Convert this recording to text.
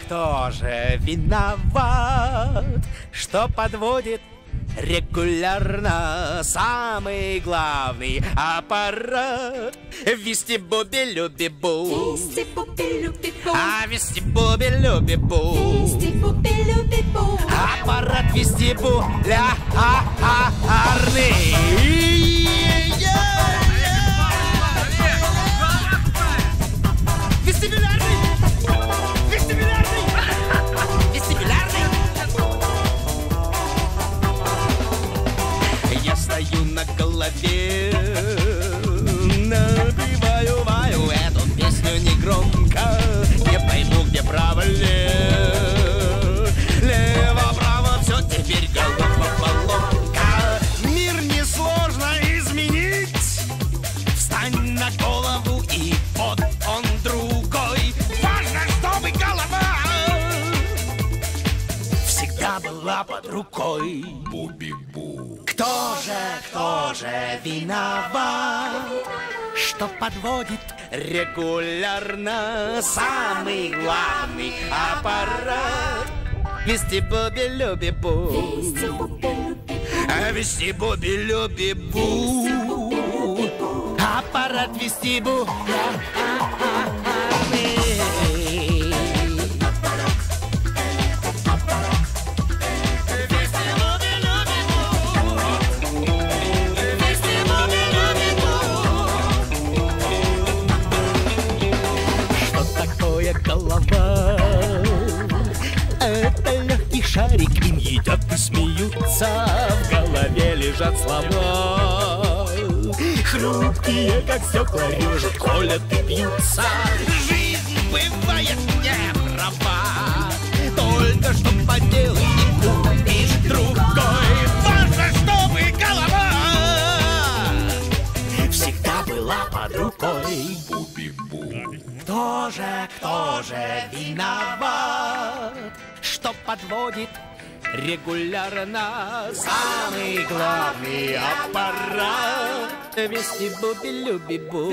кто же виноват, что подводит регулярно самый главный аппарат? Вести-буби-люби-бу, а вести-буби-люби-бу, аппарат вестибулярный. Я стою на голове, напеваю эту песню негромко. Не пойму, где право, лево-право, все теперь головоломка. Мир несложно изменить, встань на голову и вот он другой. Важно, чтобы голова всегда была под рукой. Буби-бу. Кто же виноват, что подводит регулярно самый главный аппарат? Вести-буби-люби-бу, вести-буби-люби-бу, аппарат вестибулярный. Голова — это легкий шарик, им едят и смеются. В голове лежат слова, хрупкие, как стекла, режут, колят и бьются. Жизнь бывает неправа, только что поделай и купишь другой. Важно, чтобы голова всегда была под рукой. Кто же виноват, что подводит регулярно самый главный аппарат? Вести-буби-люби-бу,